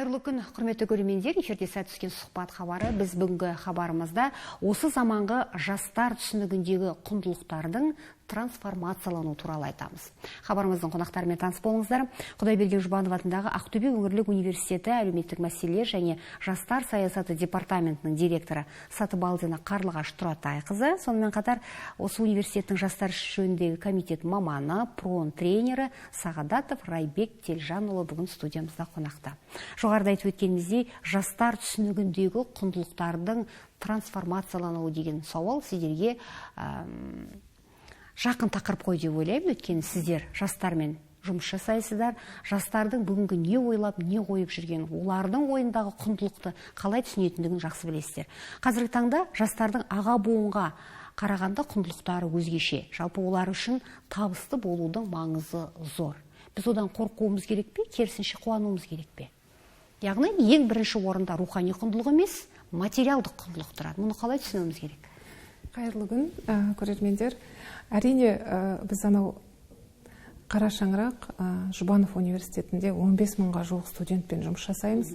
Қайырлы күн, құрметті көрермендер, эфирде сәт түскен сұхбат хабары. Біз бүгінгі хабарымызда осы заманғы жастар түсінігіндегі құндылықтардың трансформациялану туралы айтамыз. Хабарымыздың қонақтарымен таныс болыңыздар. Құдайберген Жұбанов атындағы Ақтөбе өңірлік университеті әлеуметтік мәселелер және жастар саясаты департаментінің директоры Сатыбалдина Қарлығаш Тұратайқызы, сонымен қатар осы университеттің жастар жөніндегі комитет маманы, прон тренері Сағадатов Райбек Телжанұлы бүгін студиямызда қонақта. Жоғарыда айтып өткеніміздей, жастар түсінігіндегі құндылықтардың трансформациялануы деген сауал сіздерге жақын тақырып қой деп ойлаймын. Өйткені сіздер жастармен жұмыс жасайсыздар, жастардың бүгінгі не ойлап, не қойып жүрген, олардың ойындағы құндылықты қалай түсінетіндігін жақсы білесіздер. Қазіргі таңда жастардың аға буынға қарағанда құндылықтары өзгеше. Жалпы олар үшін табысты болудың маңызы зор. Біз одан қорқуымыз керек пе, керісінше қуануымыз керек пе? Яғни ең бірінші орында рухани құндылық емес, материалдық құндылық тұрады. Мұны қалай түсінуіміз керек? Қайырлы күн, көрермендер. Әрине, біз анау Қара шаңырақ Жұбанов университетінде 15 мыңға жуық студентпен жұмыс жасаймыз.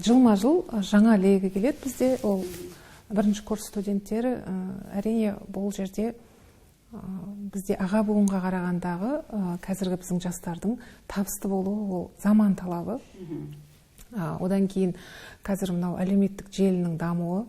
Жылма-жыл жаңа легі келеді бізде. Ол бірінші курс студенттері, әрине, бұл жерде бізде аға буынға қарағандағы қазіргі біздің жастардың табысты болуы, ол заман талабы. Одан кейін қазір мынау әлеуметтік желінің дамуы,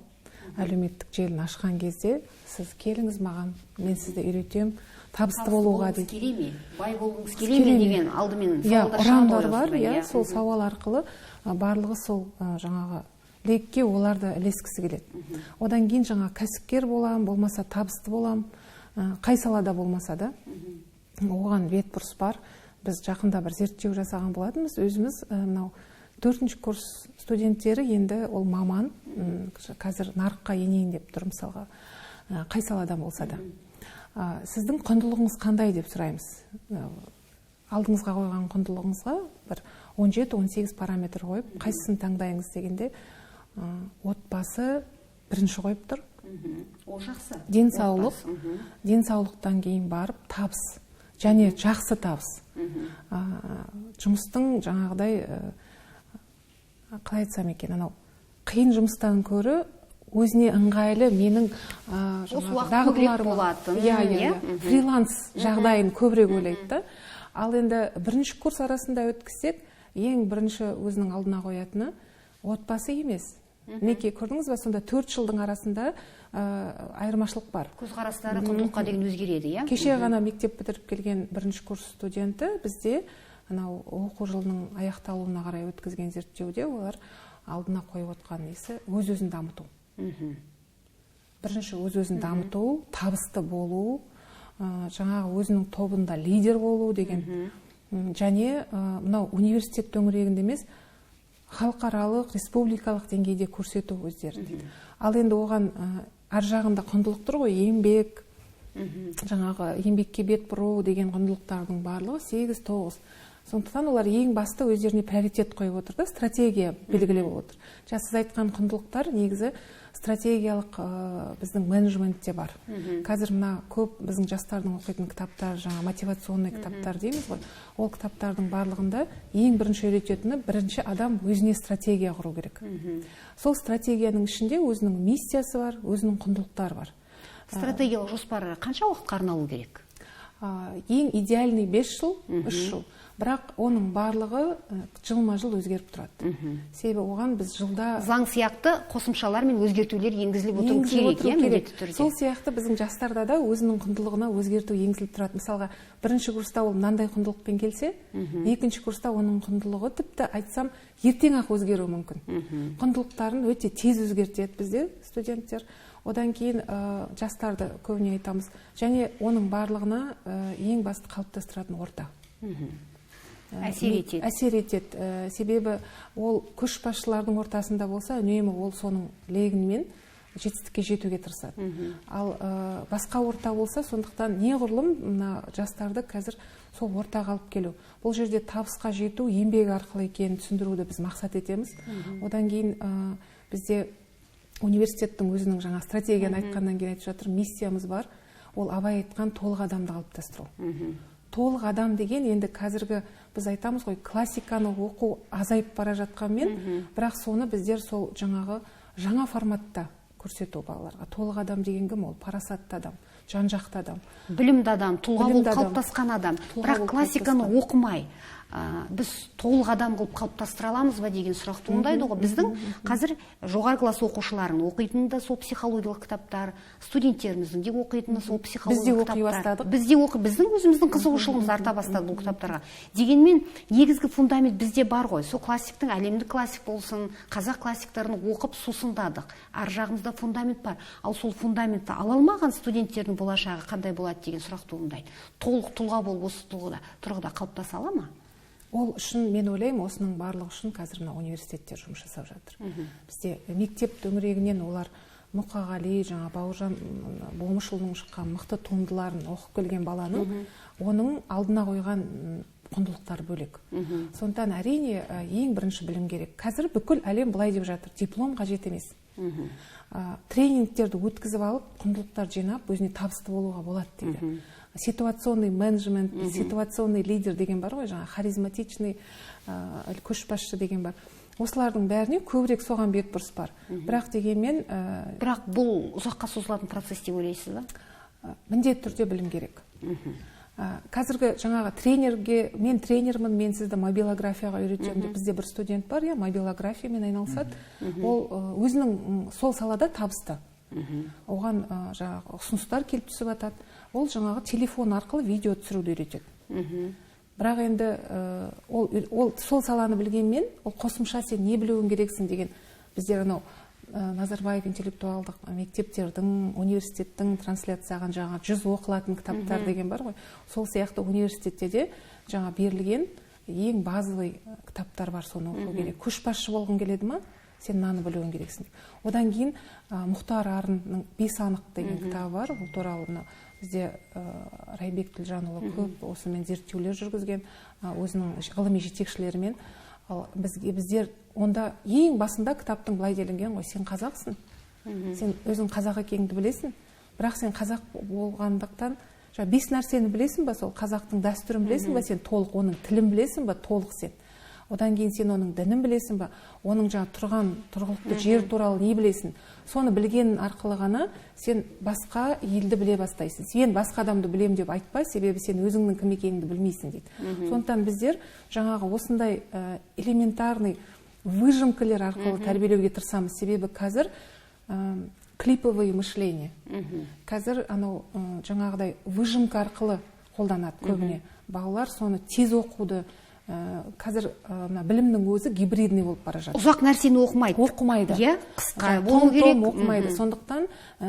әлеуметтік желін ашқан кезде сіз келіңіз маған, мен сізді үйретем, табысты болуға дейді. Бай болғыңыз келе ме деген алдымен ұрандар бар, сол сауал арқылы барлығы сол жаңағы лекке оларды ілескісі келеді. Одан кейін жаңа кәсіпкер болам, болмаса табысты болам, қай салада болмаса да оған бет бұрыс бар. Біз жақында бір зерттеу жасаған болатынбыз. Өзіміз мынау 4-ші курс студенттері енді ол маман, қазір нарыққа енейін деп тұр, мысалға, қай саладан болса да. Сіздің құндылығыңыз қандай деп сұраймыз. Алдыңызға қойған құндылығыңызға бір 17-18 параметр қойып, қайсысын таңдайыңыз дегенде, отбасы бірінші қойып тұр. Ол жақсы. Денсаулық, денсаулықтан кейін барып табыс, және жақсы табыс. Жұмыстың жаңағыдай қалай айтсам екен, анау қиын жұмыстан көрі өзіне ыңғайлы менің дағдыларым болатын, фриланс жағдайын көбірек ойлайды. Ал енді бірінші курс арасында өткізсек, ең бірінші өзінің алдына қоятыны отбасы емес. Неке, көрдіңіз ба, сонда 4 жылдың арасында айырмашылық бар. Көзқарастары құндылыққа деген өзгереді, иә? Кеше ғана мектеп бітіріп келген бірінші курс студенті бізде анау оқу жылының аяқталуына қарай өткізген зерттеуде олар алдына қойып отқан несі өз-өзін дамыту. Бірінші өз-өзін дамыту, табысты болу, жаңағы өзінің тобында лидер болу деген. Және мынау университет төңірегінде емес, халықаралық, республикалық деңгейде көрсету өздерін. Ал енді оған ар жағында құндылық тұр ғой, еңбек, жаңағы еңбекке бет бұру деген құндылықтардың барлығы 8-9. Сондықтан олар ең басты өздеріне приоритет қойып отыр да, стратегия белгілеп отыр. Сіз айтқан құндылықтар негізі стратегиялық біздің менеджментте бар. Қазір мына көп біздің жастардың оқитын кітаптар, жаңа мотивационный кітаптар дейміз ғой. Ол кітаптардың барлығында ең бірінші үйрететіні бірінші адам өзіне стратегия құру керек. Сол стратегияның ішінде өзінің миссиясы бар, өзінің құндылықтары бар. Стратегиялық жоспары қанша уақытқа арналу керек? Ең идеальный 5 жыл, 3 жыл. Бірақ оның барлығы жылма-жыл өзгеріп тұрады. Себебі оған біз жылда... Заң сияқты қосымшалар мен өзгертулер енгізіліп отыру керек. Сол сияқты біздің жастарда да өзінің құндылығына өзгерту енгізіліп тұрады. Мысалға, бірінші курста ол мынандай құндылықпен келсе, екінші курста оның құндылығы тіпті айтсам ертең-ақ өзгеруі мүмкін. Құндылықтарын өте тез өзгертеді бізде студенттер. Одан кейін жастарды көбіне айтамыз. Және оның барлығына ең басты қалыптастыратын орта. Әсер етеді. Себебі ол көшбасшылардың ортасында болса, үнемі ол соның легімен жетістікке жетуге тырысады. Ал басқа орта болса, сондықтан неғұрлым жастарды қазір сол ортаға алып келу. Бұл жерде табысқа жету еңбек арқылы екенін түсіндіруді біз мақсат етеміз. Одан кейін бізде университеттің өзінің жаңа стратегияны айтқаннан кейін айтып жатыр, миссиямыз бар. Ол Абай айтқан толық адамды қалыптастыру. толық адам деген енді қазіргі біз айтамыз ғой, классиканы оқу азайып бара жатқанмен, бірақ соны біздер сол жаңағы жаңа форматта көрсету балаларға. Толық адам деген кім? Ол парасатты адам, жан-жақты адам, білімді адам, тұлға болып қалыптасқан адам. Бірақ классиканы оқымай біз толық адам қылып қалыптастыра аламыз ба деген сұрақ туындайды ғой. Біздің қазір жоғары класс оқушыларын оқитыны да сол психологиялық кітаптар, студенттеріміздің де оқитыны сол психологиялық кітаптар. Біздің өзіміздің қызығушылығымыз арта бастады бұл кітаптарға. Дегенмен негізгі фундамент бізде бар ғой. Сол классиктің, әлемдік классик болсын, қазақ классиктарын оқып сусындадық. Ар жағымызда фундамент бар. Ал сол фундаментті ала алмаған студенттердің болашағы қандай болады деген сұрақ туындайды. Толық тұлға болып осы тұрғыда қалыптаса ала ма? Ол үшін мен ойлаймын, осының барлығы үшін қазір мына университеттер жұмыс жасап жатыр. Бізде мектеп төңірегінен олар Мұқағали, жаңа Бауыржан Момышұлының шыққан мықты туындыларын оқып келген баланың оның алдына қойған құндылықтар бөлек. Сондықтан әрине ең бірінші білім керек. Қазір бүкіл әлем былай деп жатыр, диплом қажет емес. Тренингтерді өткізіп алып, құндылықтар жинап, өзіне табысты болуға болады дейді. Ситуационный менеджмент, ситуационный лидер деген бар ғой, жаңа харизматичный көшбасшы деген бар. Осылардың бәріне көбірек соған бет бұрыс бар. Бірақ дегенмен, бірақ бұл ұзаққа созылатын процесс деп ойлайсыз ба? Міндетті түрде білім керек. Қазіргі жаңағы тренерге, мен тренермін, мен сізді мобилографияға үйретемін деп, бізде бір студент бар, мобилографиямен айналысады. Ол өзінің сол салада табысты. Оған жаңағы ұсыныстар келіп түсіп атады. Ол жаңағы телефон арқылы видео түсіруді үйретеді. Бірақ енді ол сол саланы білгенмен, ол қосымша сен не білуің керексің деген, біздер анау Назарбаев интеллектуалдық мектептердің, университеттің трансляцияған жаңа 100 оқылатын кітаптар деген бар ғой. Сол сияқты университетте де жаңа берілген ең базовый кітаптар бар, соны оқу керек. Көшбасшы болғың келеді ма? Сен наны білуің керексің. Одан кейін Мұхтар Арынның 5 анық деген кітабы бар. Бұл туралы бізде Райбек Тілжанұлы көп осымен зерттеулер жүргізген, өзінің ғылыми жетекшілерімен. Біздер онда ең басында кітаптың былай делінген ғой, сен қазақсың, сен өзің қазақ екеніңді білесің, бірақ сен қазақ болғандықтан 5 нәрсені білесің ба, сол қазақтың дәстүрін білесің ба, сен толық оның тілін білесің ба, толық сен. Одан кейін сен оның дінін білесің ба, оның тұрған тұрғылықты жер туралы не білесің. Соны білген арқылы ғана сен басқа елді біле бастайсың. Сен басқа адамды білем деп айтпа, себебі сен өзіңнің кім екеніңді білмейсің дейді. Сондықтан біздер жаңағы осындай элементарный выжимкалер арқылы тәрбиелеуге тырысамыз. Себебі қазір клиповое мышление. Қазір анау жаңағыдай выжимка арқылы қолданады көбіне. Балалар соны тез оқуды, қазір білімнің өзі гибридный болып бара жатыр. Ұзақ нәрсені оқымайды. Қысқа болу керек. Оқымайды. Сондықтан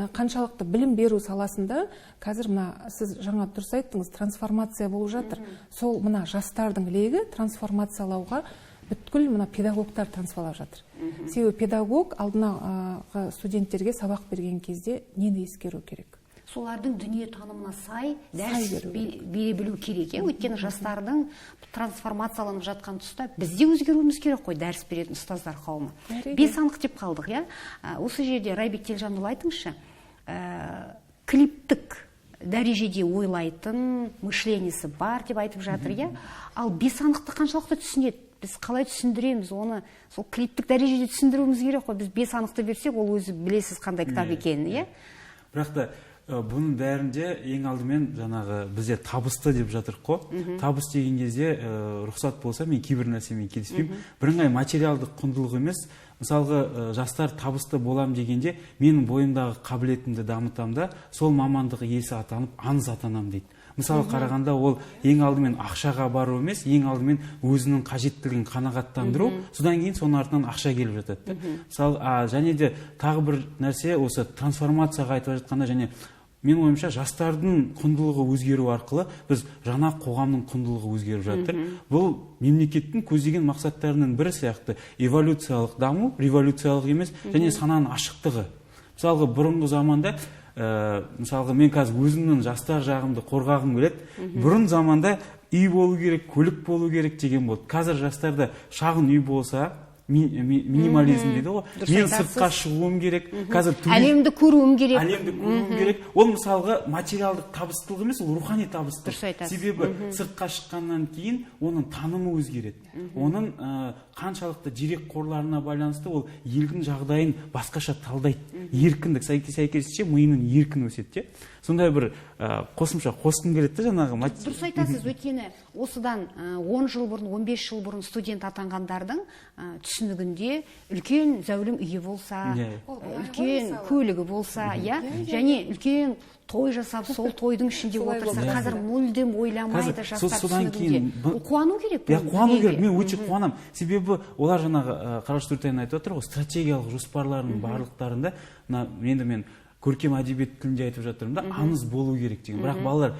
қаншалықты білім беру саласында қазір сіз жаңа дұрыс айттыңыз, трансформация болып жатыр. Сол жастардың легі трансформациялауға бүткіл педагогтар трансформалап жатыр. Себебі педагог алдына студенттерге сабақ берген кезде нені ескеру керек? Солардың дүние танымына сай дәріс бере білу керек. Өйткені жастардың трансформацияланып жатқан тұста бізде өзгеруіміз керек қой, дәріс беретін ұстаздар қауымы. 5 анық деп қалдық, Осы жерде Райбек Тілжанұлы айтыңызшы, клиптік дәрежеде ойлайтын мышлениясы бар деп айтып жатыр, Ал 5 анықты қаншалықты түсінеді? Біз қалай түсіндіреміз оны? Сол клиптік дәрежеде түсіндіруіміз керек қой. Біз 5 анықты берсек, ол өзі білесіз қандай кітап екенін, Бірақ та бұның бәрінде ең алдымен жаңағы бізде табысты деп жатыр қой. Табыс деген кезде рұқсат болса, мен кейбір нәрсемен келіспеймін. Бірыңғай материалдық құндылық емес. Мысалғы, жастар табысты болам дегенде, менің бойымдағы қабілетімді дамытам да, сол мамандық иесі атанып, аңыз атанам дейді. Мысалы қарағанда ол ең алдымен ақшаға бару емес, ең алдымен өзінің қажеттілігін қанағаттандыру, содан кейін соның артынан ақша келіп жатады. Мысалы, және де тағы бір нәрсе осы трансформацияға айтып жатқанда, және мен ойымша жастардың құндылығы өзгеру арқылы біз жаңа қоғамның құндылығы өзгеріп жатыр. Бұл мемлекеттің көздеген мақсаттарының бірі сияқты эволюциялық даму, революциялық емес, және сананың ашықтығы. Мысалғы бұрынғы заманда мысалға мен қазір өзімнің жастар жағымды қорғағым келеді. Бұрын заманда үй болу керек, көлік болу керек деген болды. Қазір жастарда шағын үй болса, минимализм дейді ғой. Мен сыртқа шығуым керек, қазір әлемді көруім керек. Әлемді көруім керек. Ол мысалға материалдық табыстылық емес, ол рухани табыстылық. Дұрыс айтасыз. Себебі сыртқа шыққаннан кейін оның танымы өзгереді. Оның қаншалықты дерек қорларына байланысты ол елдің жағдайын басқаша талдайды. Еркіндік сәйкесінше миының еркін өседі. Сондай бір қосымша қосқым келеді жаңағы. Дұрыс айтасыз, өйткені осыдан 10 жыл бұрын, 15 жыл бұрын студент атанғандардың түсінігінде үлкен зәулім үйі болса, үлкен көлігі болса, және үлкен той жасап, сол тойдың ішінде отырса, қазір мүлдем ойламайды жастар түсінігінде. Қуану керек. Қуану керек. Мен өте қуанамын. Себебі олар жаңағы Қараш Түртайын айтып отыр ғой, стратегиялық жоспарларының барлықтарында, енді мен көркем әдебиет тілінде айтып жатырмын да, аңыз болу керек деген. Бірақ балалар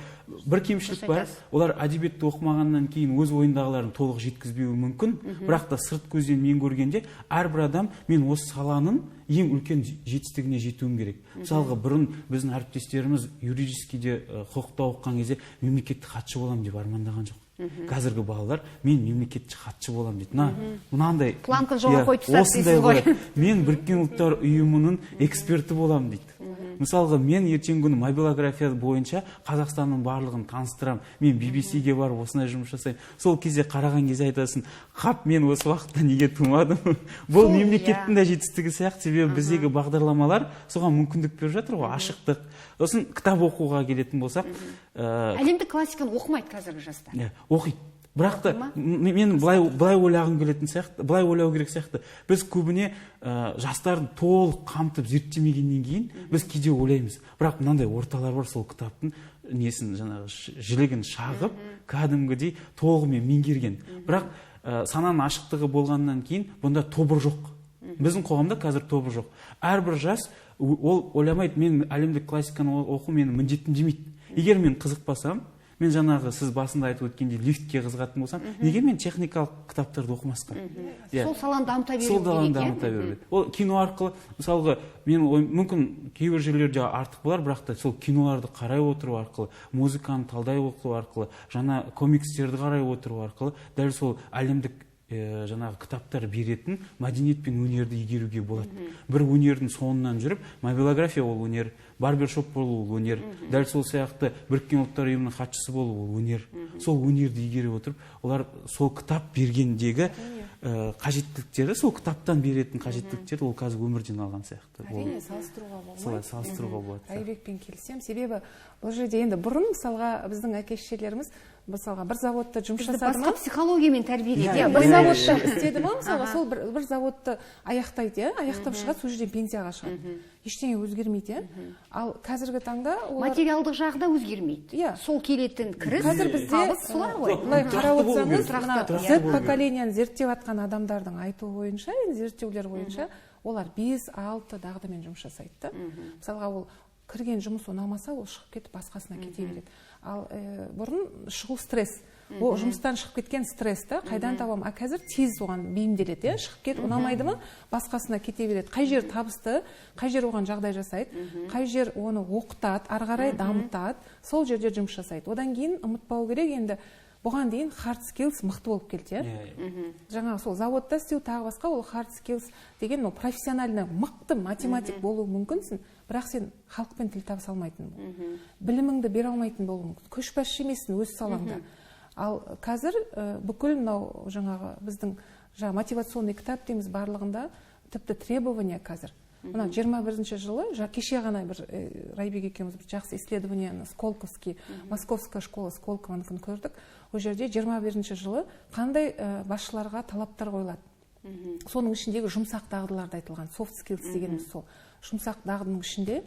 бір кемшілік бар, олар әдебиетті оқымағаннан кейін өз ойындағыларын толық жеткізбеуі мүмкін, бірақ та сырт көзден мен көргенде әрбір адам мен осы саланың ең үлкен жетістігіне жетуім керек. Мысалға, бұрын біздің әріптестеріміз юридическийде құқықта оқыған кезде мемлекеттік хатшы боламын деп армандаған жоқ. Қазіргі балалар мен мемлекеттік хатшы боламын дейді. Мынандай планка жолға қойып тастайсыз ғой. Мен Біріккен ұлттар ұйымының эксперті боламын дейді. Мысалға, мен ертеңгі күні мобилография бойынша Қазақстанның барлығын таныстырамын. Мен BBC-ге барып осындай жұмыс жасаймын. Сол кезде қараған кезде айтасың, қап, мен осы уақытта неге тумадым? Бұл мемлекеттің де жетістігі сияқты, себебі біздегі бағдарламалар соған мүмкіндік беріп жатыр ғой, ашықтық. Сосын кітап оқуға келетін болсақ, әлемдік классиканы оқымайды қазіргі жастар. Оқиды. Бірақ та мен былай ойлағым келетін сияқты, былай ойлау керек сияқты. Біз көбіне жастарды толық қамтып зерттемегеннен кейін біз кейде ойлаймыз. Бірақ мынандай орталар бар, сол кітаптың несін жаңағы жілігін шағып, кәдімгідей толығымен меңгерген. Бірақ сананың ашықтығы болғаннан кейін бұнда тобыр жоқ. Біздің қоғамда қазір тобыр жоқ. Әрбір жас ол ойламайды, мен әлемдік классиканы оқу менің міндетім демейді. Егер мен қызықпасам, мен жаңағы сіз басында айтып өткенде лифтке қызығатын болсам, неге мен техникалық кітаптарды оқымасқа? Сол саланы дамыта беру керек. Сол саланы дамыта беру керек. Ол кино арқылы, мысалға, мен мүмкін кейбір жерлерде артық болар, бірақ та сол киноларды қарай отыру арқылы, музыканы талдай оқу арқылы, жаңа комикстерді қарай отыру арқылы, дәл сол әлемдік жаңағы кітаптар беретін мәдениет пен өнерді игеруге болады. Бір өнердің соңынан жүріп, мобилография ол өнер, барбершоп болу ол өнер, дәл сол сияқты Біріккен ұлттар ұйымының хатшысы болу ол өнер. Сол өнерді игере отырып, олар сол кітап бергендегі қажеттіліктері, сол кітаптан беретін қажеттіліктері ол қазір өмірден алған сияқты. Әрине, салыстыруға болады. Солай салыстыруға болады. Айбекпен келісем, себебі бұл жерде енді бұрын мысалға біздің әке-шешелеріміз мысалға бір заводта жұмыс жасады ма? Басқа психологиямен тәрбиеледі. Бір заводта істеді ма? Мысалға сол бір заводты аяқтайды, аяқтап шығады, сол жерден пенсияға шығады. Ештеңе өзгермейді. Ал қазіргі таңда материалдық жағы да өзгермейді. Сол келетін кіріс, табыс солар ғой. Былай қарап отырсаңыз, Z поколенияны зерттеп жатқан адамдардың айтуы бойынша, зерттеулер бойынша, олар 5-6 дағдымен жұмыс жасайды. Мысалға, ол кірген жұмыс ұнамаса, ол шығып кетіп басқасына кете береді. Ал бұрын шығу стресс. Ол жұмыстан шығып кеткен стресс та, қайдан табам? Қазір тез оған бейімделеді, шығып кетіп ұнамайды ма, басқасына кете береді. Қай жер табысты, қай жер оған жағдай жасайды, қай жер оны оқытады, ары қарай дамытады, сол жерде жұмыс жасайды. Одан кейін ұмытпау керек, енді бұған дейін hard skills мықты болып келді. Жаңағы сол заводта істеу тағы басқа, ол hard skills деген ол профессиональный мықты математик болу мүмкінсің, бірақ сен халықпен тіл табыса алмайтын бол. Біліміңді бере алмайтын болу мүмкін. Көшбасшы емессің өз салаңда. Ал қазір бүкіл мынау жаңағы біздің мотивационный кітап дейміз барлығында тіпті требования қазір. Мына 21-ші жылы, кеше ғана бір Райбек екеуміз бір жақсы исследованияны Сколковский, Московская школа Сколковыныкын көрдік. Ол жерде 21-ші жылы қандай басшыларға талаптар қойылады. Соның ішіндегі жұмсақ дағдыларды айтылған, soft skills дегеніміз сол. Жұмсақ дағдының ішінде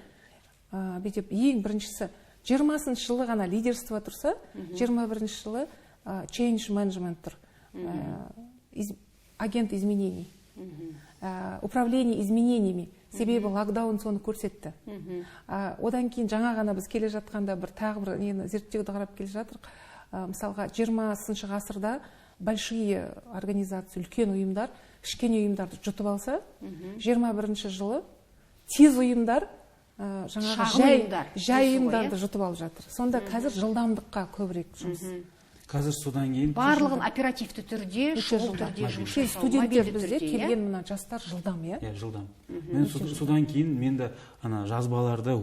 бүйтіп ең біріншісі 20-ші жылы ғана лидерство тұрса, 21-ші жылы change management тұр. Агент изменений. Управление изменениями. Себебі локдаун соны көрсетті. Одан кейін жаңа ғана біз келе жатқанда бір тағы бір зерттеуді қарап келе жатырық. Мысалға 20-ші ғасырда большие организация, үлкен ұйымдар, кішкене ұйымдарды жұтып алса, 21-ші жылы тез ұйымдар жаңағы жай ұйымдарды жұтып алып жатыр. Сонда қазір жылдамдыққа көбірек жұмыс. қазір содан кейін барлығын оперативті түрде, шұғыл түрде жұмыс жасау, студенттер мобильді бізде түрде, келген мына жастар жылдам, иә? иә, жылдам. Мен содан кейін мен де ана жазбаларды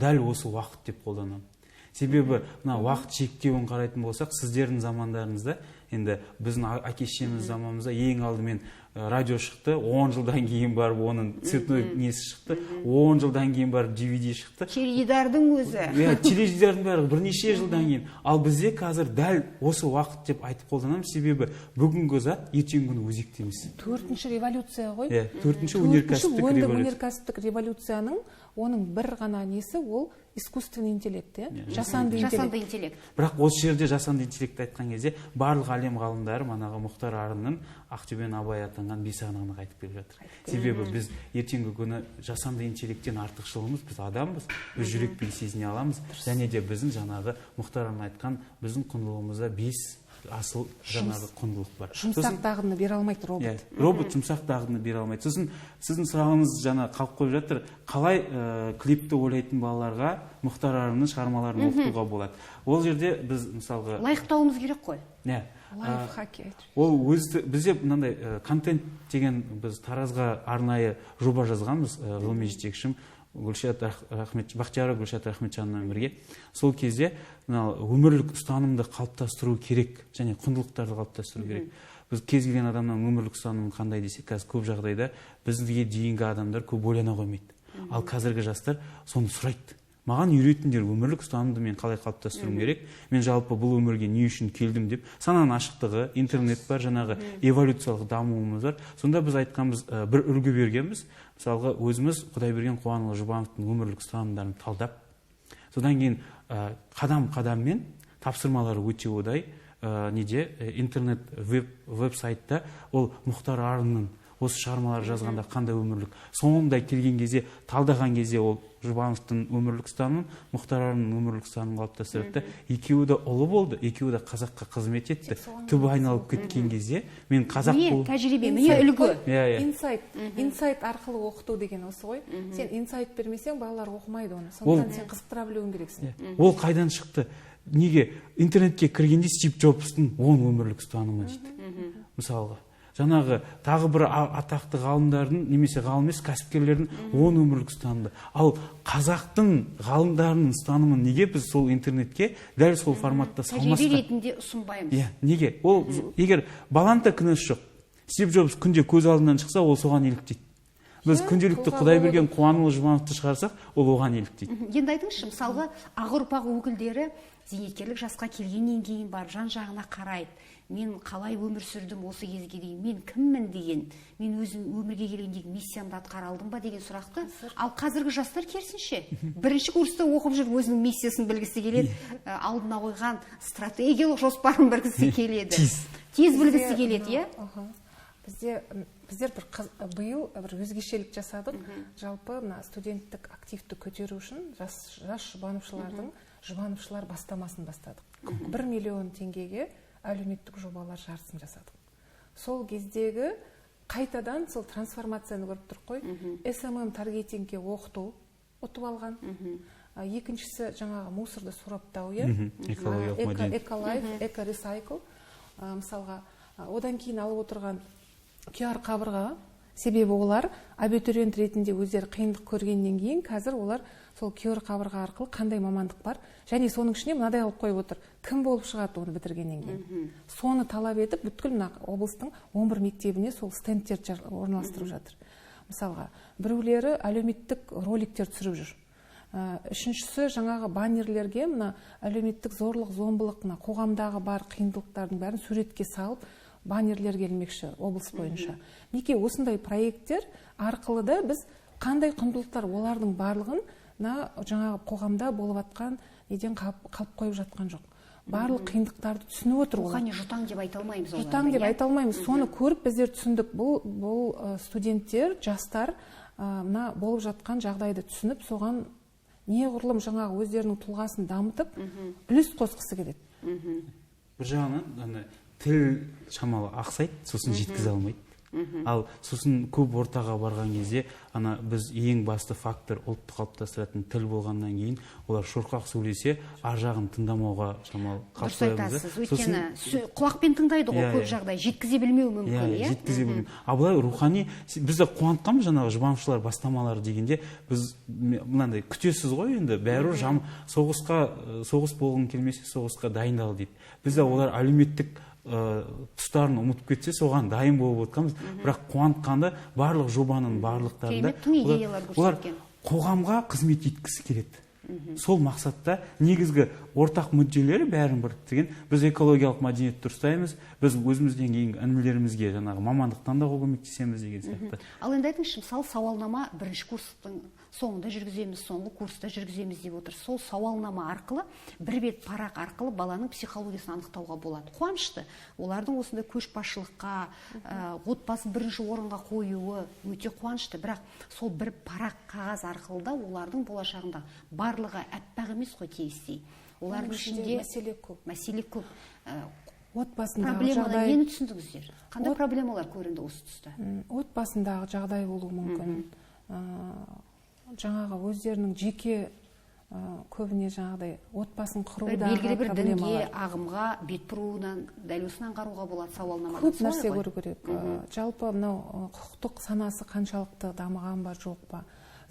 дәл осы уақыт деп қолданамын. Себебі мына уақыт шектеуін қарайтын болсақ, сіздердің замандарыңызда, енді біздің әке-шешеміз заманымызда ең алдымен радио шықты, 10 жылдан кейін барып оның цветной несі шықты, 10 жылдан кейін барып DVD шықты. Теледидардың өзі. Иә, теледидардың бәрі бірнеше жылдан кейін. Ал бізде қазір дәл осы уақыт деп айтып қолданамыз, себебі бүгінгі зат ертеңгі күні өзекті емес. 4-ші революция ғой. Иә, 4-ші өнеркәсіптік революцияның оның бір ғана несі ол искусственный интеллект, жасанды интеллект. Бірақ осы жерде жасанды интеллектті айтқан кезде барлық әлем ғалымдары манағы Мұхтар Арынның Ақтөбенің Абай атанған бесағанағына қайтып келіп жатыр. Себебі біз ертеңгі күні жасанды интеллекттен артықшылығымыз, біз адамбыз, біз жүрекпен сезіне аламыз, және де біздің жаңағы Мұхтар Арын айтқан біздің құндылығымызда 5 асыл жаңағы құндылық бар. Жұмсақ дағдыны бере алмайды робот. Робот жұмсақ дағдыны бере алмайды. Сосын сіздің сұрағыңыз жаңа қалып қойып жатыр, қалай клипті ойлайтын балаларға Мұхтар Арынның шығармаларын оқытуға болады. Ол жерде біз мысалға лайықтауымыз керек қой. Лайфхаки. Ол бізде мынандай контент деген біз Таразға арнайы жоба жазғанбыз, ғылыми жетекшім Бақтияр Гүлшат Рахметжанмен бірге. Сол кезде өмірлік ұстанымды қалыптастыру керек, және құндылықтарды қалыптастыру керек. Біз кез келген адамның өмірлік ұстанымын қандай десек, қазір көп жағдайда бізге дейінгі адамдар көп ойлана қоймайды. Ал қазіргі жастар соны сұрайды. Маған үйретіңдер, өмірлік ұстанымды мен қалай қалыптастыруым керек, мен жалпы бұл өмірге не үшін келдім деп. Сананың ашықтығы, интернет бар, жаңағы эволюциялық дамуымыз бар. Сонда біз айтқанбыз, бір үлгі бергенбіз. Мысалға өзіміз Құдайберген Қуанұлы Жұбановтың өмірлік ұстанымдарын талдап, содан кейін қадам-қадаммен тапсырмалары өте одай интернет веб-сайтта ол Мұхтар Арынның осы шығармалар жазғанда қандай өмірлік, соңындай келген кезде, талдаған кезде ол Жұбановтың өмірлік ұстанымын, Мұхтар Арынның өмірлік ұстанымын қалыптастырды. Екеуі де ұлы болды, екеуі де қазаққа қызмет етті. Түбі айналып кеткен кезде мен қазақ болдым. Тәжірибе, міне үлгі. Инсайт арқылы оқыту деген осы ғой. Сен инсайт бермесең, балалар оқымайды оны. Сондықтан сен қызықтыра білуің керексің. Ол қайдан шықты? Неге интернетке кіргенде Стив Джобстың 10 өмірлік ұстанымы дейді. Мысалға жаңағы тағы бір атақты ғалымдардың, немесе ғалым емес, кәсіпкерлердің 10 өмірлік ұстанымы. Ал қазақтың ғалымдарының ұстанымын неге біз сол интернетке дәл сол форматта салмасқа? Тәжірибе ретінде ұсынбаймыз. Неге? Ол егер баланың да кінәсі жоқ. Стив Джобс күнде көз алдынан шықса, ол соған еліктейді. Біз күнделікті Құдайберген Қуанұлы Жұбановты шығарсақ, ол оған еліктейді. Енді айтыңызшы, мысалға ақ ұрпақ өкілдері зейнеткерлік жасқа келгеннен кейін бар жан-жағына қарайды. Мен қалай өмір сүрдім осы кезге дейін, мен кіммін деген, мен өзім өмірге келгендегі миссиямды атқара алдым ба деген сұрақты. Ал қазіргі жастар керісінше, бірінші курста оқып жүріп өзінің миссиясын білгісі келеді, алдына қойған стратегиялық жоспарын білгісі келеді. Тез білгісі келеді, иә? Біздер биыл бір өзгешелік жасадық. Жалпы студенттік активті көтеру үшін жас жұбановшылар бастамасын бастадық. 1 миллион теңгеге әлеуметтік жобалар жарысын жасадық. Сол кездегі қайтадан сол трансформацияны көріп тұр қой. SMM таргетингке оқыту ұтып алған. Екіншісі жаңағы мусорды сұрыптау, эколайф, экоресайкл. Мысалға, одан кейін алып отырған QR қабырға, себебі олар абитуриент ретінде өздері қиындық көргеннен кейін қазір олар сол QR қабырға арқылы қандай мамандық бар, және соның ішіне мынадай алып қойып отыр, кім болып шығады оны бітіргеннен кейін. Соны талап етіп бүткіл облыстың 11 мектебіне сол стендтер орналастырып жатыр. Мысалға, біреулері әлеуметтік роликтер түсіріп жүр. Үшіншісі жаңағы баннерлерге мына әлеуметтік зорлық, зомбылық, қоғамдағы бар қиындықтардың бәрін суретке салып баннерлер келмекші облыс бойынша. Неке осындай проекттер арқылы да біз қандай құндылықтар олардың барлығын жаңағы қоғамда болып атқан неден қалып қойып жатқан жоқ. Барлық қиындықтарды түсініп отыр. Рухани жұтаң деп айта алмаймыз. Жұтаң деп айта алмаймыз. Соны көріп біздер түсіндік. Бұл студенттер, жастар болып жатқан жағдайды түсініп, соған неғұрлым жаңағы өздерінің тұлғасын дамытып, үлес қосқысы келеді. Бір жағынан тіл шамалы ақсайды, сосын жеткізе алмайды. Ал сосын көп ортаға барған кезде ана біз ең басты фактор ұлтты қалыптастыратын тіл болғаннан кейін олар шорқақ сөйлесе ар жағын тыңдамауға шамалы дұрыс айтасыз, өйткені құлақпен тыңдайды ғой көп жағдай, жеткізе білмеуі мүмкін. Жеткізе білмеу. Ал былай рухани бізді қуантқанбыз жаңағы жұбанушылар бастамалары дегенде, біз мынандай күтесіз ғой, енді бәрі соғыс болғың келмесе соғысқа дайындал дейді. Бізде олар әлеуметтік тұстарын ұмытып кетсе соған дайын болып отқанбыз, бірақ қуантқанды барлық жобаның барлықтарында олар қоғамға қызмет еткісі келеді. Сол мақсатта негізгі ортақ мүдделері бәрін біріктірген. Біз экологиялық мәдениетті дұрыстаймыз, біз өзімізден кейін інілерімізге жаңағы мамандық таңдауға көмектесеміз деген сияқты. Ал енді айтыңызшы, мысалы сауалнама бірінші курстың соңында жүргіземіз, соңғы курста жүргіземіз деп отыр. Сол сауалнама арқылы, бір бет парақ арқылы баланың психологиясын анықтауға болады. Қуанышты. Олардың осындай көшбасшылыққа, отбасын бірінші орынға қоюы өте қуанышты. Бірақ сол бір парақ қағаз арқылы да олардың болашағында барлығы әппақ емес қой тегістей. Олардың ішінде мәселе көп. Отбасындағы жағдай. Нені түсіндіңіздер? Қандай проблемалар көрінді осы тұста? Отбасындағы жағдай болуы мүмкін. Жаңағы өздерінің жеке көбіне жаңағыдай отбасын құрудағы белгілі бір дінге, ағымға, бет бұруынан, дәл осыны аңғаруға болады сауалнамадан. Көп нәрсе көру керек. Жалпы мынау құқықтық санасы қаншалықты дамыған ба, жоқ па?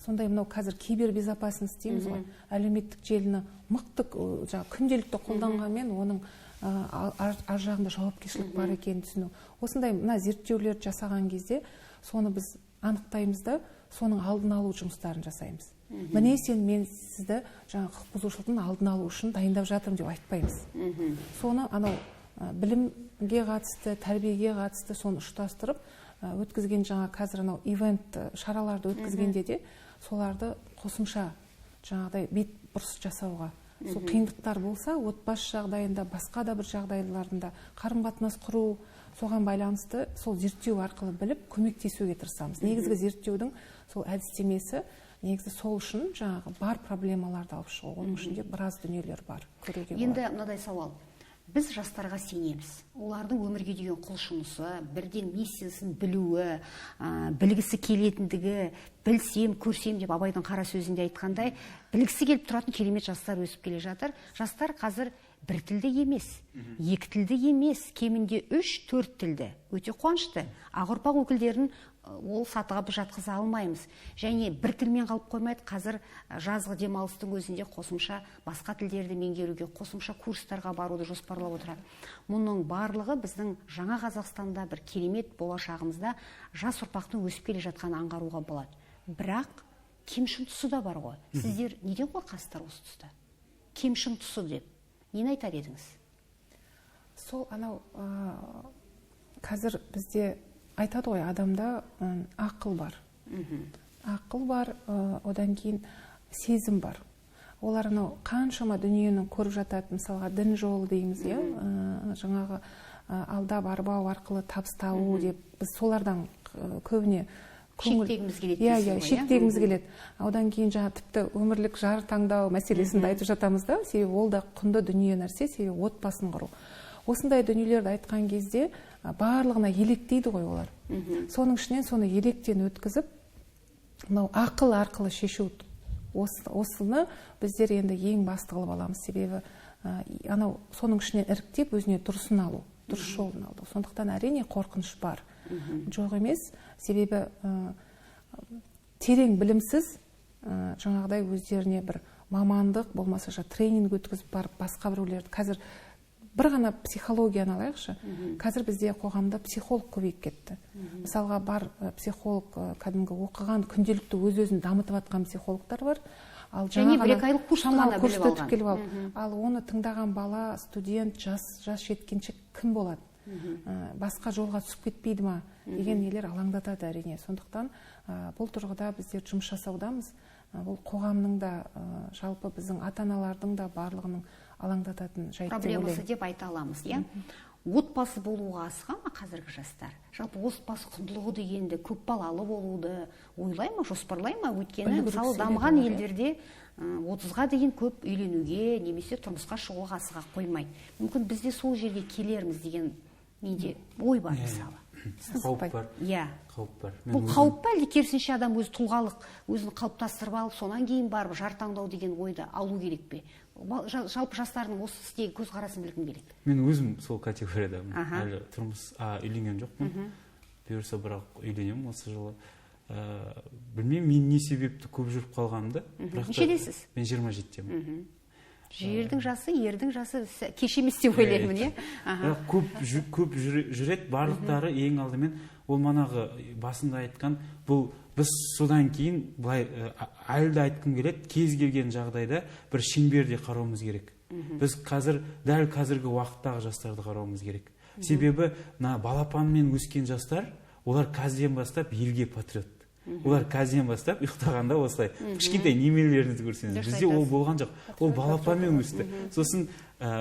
Сондай мынау қазір кибербезопасность дейміз ғой. Әлеуметтік желіні мықты күнделікті қолданғанмен оның ар жағында жауапкершілік бар екенін түсіну. Осындай мына зерттеулер жасаған кезде соны біз анықтаймыз да, соның алдын алу жұмыстарын жасаймыз. Міне мен сізді жаңа құқық бұзушылықтың алдын алу үшін дайындап жатырмын деп айтпаймыз. Соны анау білімге қатысты, тәрбиеге қатысты соны ұштастырып өткізген жаңа қазір анау ивент шараларды өткізгенде де соларды қосымша жаңағыдай бет бұрыс жасауға, сол қиындықтар болса отбасы жағдайында, басқа да бір жағдайларында қарым-қатынас құру, соған байланысты сол зерттеу арқылы біліп көмектесуге тырысамыз. Негізгі зерттеудің сол әдістемесі негізі сол үшін жаңағы бар проблемаларды алып шығу. Оның ішінде біраз дүниелер бар. Енді мынадай сауал. Біз жастарға сенеміз. Олардың өмірге деген құлшынысы, бірден миссиясын білуі, білгісі келетіндігі, білсем, көрсем деп Абайдың қара сөзінде айтқандай, білгісі келіп тұратын керемет жастар өсіп келе жатыр. Жастар қазір бір тілді емес, екі тілді емес, кемінде 3-4 тілді. Өте қуанышты. Ақ ұрпақ өкілдерін ол сатыға біз жатқыза алмаймыз. Және бір тілмен қалып қоймайды, қазір жазғы демалыстың өзінде қосымша басқа тілдерді меңгеруге, қосымша курстарға баруды жоспарлап отырады. Мұның барлығы біздің жаңа Қазақстанда бір керемет болашағымызда жас ұрпақтың өсіп келе жатқанын аңғаруға болады. Бірақ кемшін тұсы да бар ғой. Сіздер неден қорқасыздар осы тұста? Кемшін тұсы деп нені айтар едіңіз? Сол анау қазір бізде айтады ғой, адамда ақыл бар. Ақыл бар, одан кейін сезім бар. Олар анау қаншама дүниені көріп жатады, мысалға дін жолы дейміз, жаңағы алдап арбау арқылы табыс табу деп, біз солардан көбіне шектегіміз келеді. Шектегіміз келеді. Одан кейін жаңа тіпті өмірлік жар таңдау мәселесін айтып жатамыз да, себебі ол да құнды дүние нәрсе, себебі отбасын құру. Осындай дүниелерді айтқан кезде барлығына електейді ғой олар. Соның ішінен соны електен өткізіп, мынау ақыл арқылы шешу, осыны біздер енді ең басты қылып аламыз. Себебі анау соның ішінен іріктеп өзіне дұрысын алу, дұрыс жолын алу. Сондықтан әрине қорқыныш бар. Жоқ емес, себебі терең білімсіз жаңағыдай өздеріне бір мамандық болмаса тренинг өткізіп барып басқа біреулерді, қазір бір ғана психологияны алайықшы, қазір бізде қоғамда психолог көбейіп кетті. Мысалға бар психолог, кәдімгі оқыған, күнделікті өз-өзін дамытып жатқан психологтар бар. Және бір-екі айлық курс қана біліп алған. Ал оны тыңдаған бала, студент, жас жеткеншек кім болады? Басқа жолға түсіп кетпейді ма деген нелер алаңдатады әрине. Сондықтан бұл тұрғыда біздер жұмыс жасаудамыз. Бұл қоғамның да, жалпы біздің ата-аналардың да барлығының алаңдататын жайт деп ойлаймын. Проблемасы деп айта аламыз, иә? Отбасы болуға асыға ма қазіргі жастар? Жалпы отбасы құндылығы дегенді, көп балалы болуды ойлай ма, жоспарлай ма? Өйткені мысалы дамыған елдерде 30-ға дейін көп үйленуге, немесе тұрмысқа шығуға асыға қоймайды. Мүмкін бізде сол жерге келерміз деген менде ой бар мысалы. қауіп бар. Иә. Қауіп бар. Бұл қауіп па, әлде керісінше адам өзі тұлғалық өзін қалыптастырып алып, сонан кейін барып жар таңдау деген ойды алу керек пе? Жалпы жастардың осы істегі көзқарасын білгім келеді. Мен өзім сол категориядамын. Әлі үйленген жоқпын. Бұйырса бірақ үйленемін осы жылы. Білмеймін, мен не себепті көп жүріп қалғанымды. Нешедесіз? Мен 27-темін. Жердің жасы, ердің жасы кеш емес деп ойлаймын, көп жүреді, барлықтары ең алдымен ол манағы басында айтқан, бұл біз содан кейін былай әлі де айтқым келеді, кез келген жағдайда бір шеңберде қарауымыз керек. Біз дәл қазіргі уақыттағы жастарды қарауымыз керек. Себебі балапанмен өскен жастар, олар қазірден бастап елге патриот. Олар қазірден бастап ұйықтағанда осылай кішкентай немерелеріңізді көрсеңіз, бізде ол болған жоқ. Ол балапанмен өсті. Сосын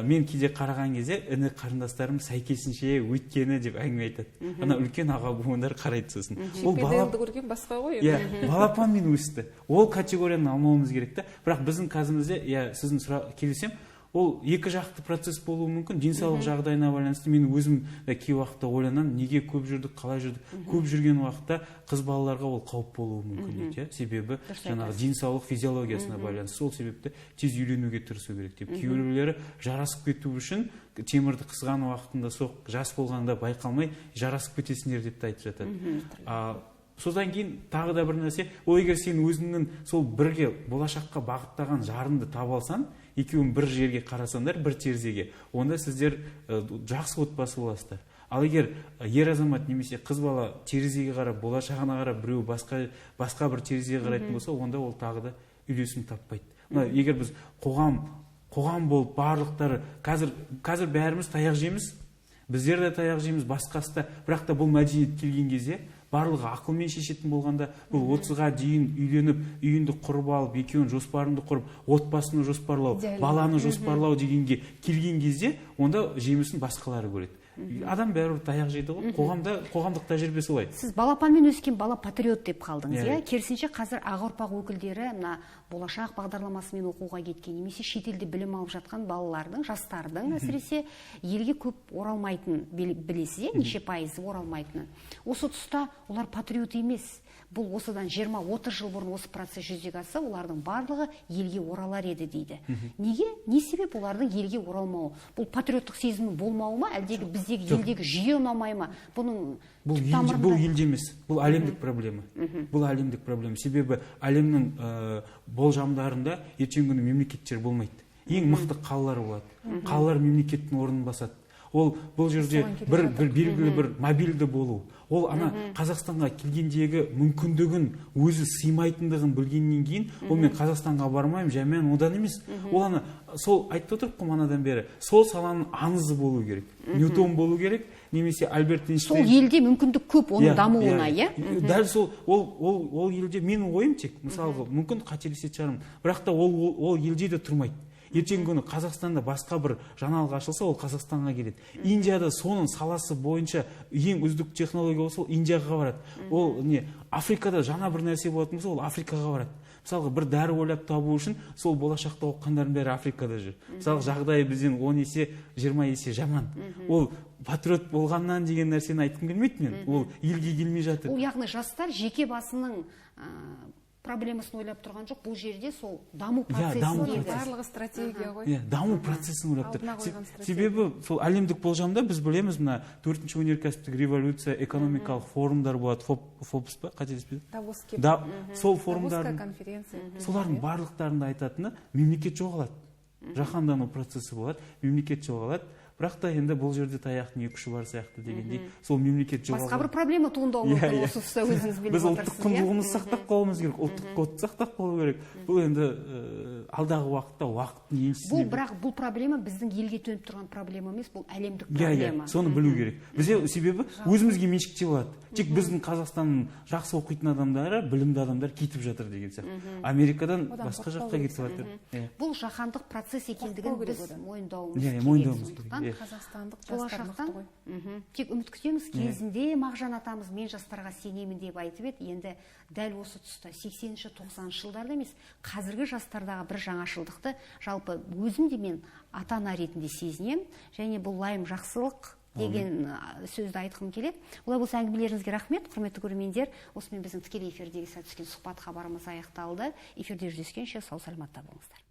мен кейде қараған кезде іні қарындастарым сәйкесінше өткені деп әңгіме айтады. Ана үлкен аға буындар қарайды сосын. Ол көрген басқа ғой. Балапанмен өсті. Ол категорияны алмауымыз керек та. Бірақ біздің қазімізде, сіздің келісем, ол екі жақты процесс болуы мүмкін. Денсаулық жағдайына байланысты мен өзім кей уақытта ойланамын, неге көп жүрдік, қалай жүрдік. Көп жүрген уақытта қыз балаларға ол қауіп болуы мүмкін дейді. Себебі жаңағы денсаулық физиологиясына байланысты. Сол себепті тез үйленуге тырысу керек деп. Кейбіреулері жарасып кету үшін темірді қызған уақытында жас болғанда байқалмай жарасып кетесіңдер деп те айтып жатады. Содан кейін тағы да бір нәрсе, ол егер сен өзіңнің сол бірге болашаққа бағыттаған жарыңды таба алсаң, екеуін бір жерге қарасаңдар, бір терезеге, онда сіздер жақсы отбасы боласыздар. Ал егер ер азамат немесе қыз бала терезеге қарап, болашағына қарап, біреу басқа бір терезеге қарайтын болса, онда ол тағы да үйлесім таппайды. Егер біз қоғам болып барлықтары, қазір бәріміз таяқ жейміз, біздер де таяқ жейміз, басқасы да, бірақ та бұл мәдениет келген кезде барлығы ақылмен шешетін болғанда, бұл 30-ға дейін үйленіп, үйінді құрып алып, екеуін жоспарыңды құрып, отбасыны жоспарлау, баланы жоспарлау дегенге келген кезде, онда жемісін басқалары көреді. Адам бәрібір таяқ жейді ғой, қоғамдық тәжірибе солай. Сіз балапанмен өскен бала патриот деп қалдыңыз, керісінше қазір аға ұрпақ өкілдері болашақ бағдарламасымен оқуға кеткен, немесе шетелде білім алып жатқан балалардың, жастардың әсіресе елге көп оралмайтын білесіз, неше пайызы оралмайтыны. Осы тұста олар патриот емес. Бұл осыдан 20-30 жыл бұрын осы процесс жүзеге асса, олардың барлығы елге оралар еді дейді. Неге? Не себеп олардың елге оралмауы? Бұл патриоттық сезімі болмауы ма, әлдегі біздегі елдегі жүйе ұнамай ма? Бұл елде емес, бұл әлемдік проблема. Бұл әлемдік проблема. Себебі әлемнің болжамдарында ертеңгі күні мемлекеттер болмайды. Ең мықты қалалар болады. Қалалар мемлекеттің орнын басады. Бұл жерде белгілі бір мобильді болу. Ол Қазақстанға келгендегі мүмкіндігін өзі сыймайтындығын білгеннен кейін, ол мен Қазақстанға бармаймын, жәмен одан емес. Ол сол айтып отырып қой манадан бері, сол саланың аңызы болу керек. Ньютон болу керек, немесе Альберт Эйнштейн. Сол елде мүмкіндік көп оның дамуына, Дәл сол, ол елде менің ойым тек, мысалға, мүмкін қателесетін шығармын, бірақ та ол елде де тұрмайды. Ертеңгі күні Қазақстанда басқа бір жаңалық ашылса, ол Қазақстанға келеді. Индияда соның саласы бойынша ең үздік технология болса, ол Индияға барады. Ол Африкада жаңа бір нәрсе болатын болса, ол Африкаға барады. Мысалға, бір дәрі ойлап табу үшін сол болашақта оқығандардың бәрі Африкада жүр. Мысалға, жағдайы бізден 10 есе, 20 есе жаман. Ол патриот болғаннан деген нәрсені айтқым келмейді мен. Ол елге келмей жатыр. Ол яғни жастар жеке басының проблемасын ойлап тұрған жоқ, бұл жерде сол даму процесін барлығы стратегия ғой. Даму процесін ойлап тұр. Себебі сол әлемдік болжамда біз білеміз, мына 4-ші өнеркәсіптік революция, экономикалық форумдар болады, ФОПС па, қателеспедім? Сол форумдардың, солардың барлықтарында айтатыны, мемлекет жоғалады. Жаһандану процесі болады, мемлекет жоғалады. Бірақ та енді бұл жерде таяқтың екі ұшы бар сияқты дегендей, сол мемлекет жоғалған. Басқа бір проблема туындауы мүмкін осы тұста өзіңіз біліп отырсыз. Біз ұлттық құндылығымызды сақтап қалуымыз керек, ұлттық кодты сақтап қалу керек. Бұл енді алдағы уақытта уақыттың еншісіне. Бірақ бұл проблема біздің елге төніп тұрған проблема емес, бұл әлемдік проблема. Соны білу керек. Бізде себебі өзімізге меншікте болады. Тек біздің Қазақстанның жақсы оқитын адамдары, білімді адамдар кетіп жатыр деген сияқты. Америкадан басқа жаққа кетіп жатыр. Бұл жаһандық процесс екендігін біз мойындауымыз керек. Қазақстандық жастар мықты ғой. Тек үміт күтеміз. Кезінде Мағжан атамыз мен жастарға сенемін деп айтып еді. Енді дәл осы тұста 80-90 жылдарда емес, қазіргі жастардағы бір жаңашылдықты жалпы өзім де мен ата-ана ретінде сезінем, және бұл лайым жақсылық деген сөзді айтқым келеді. Олай болса әңгімелеріңізге рахмет, құрметті көрермендер. Осымен біздің тікелей эфирдегі сәт түскен сұхбат хабарымыз аяқталды. Эфирде жүздескенше сау саламатта болыңыздар.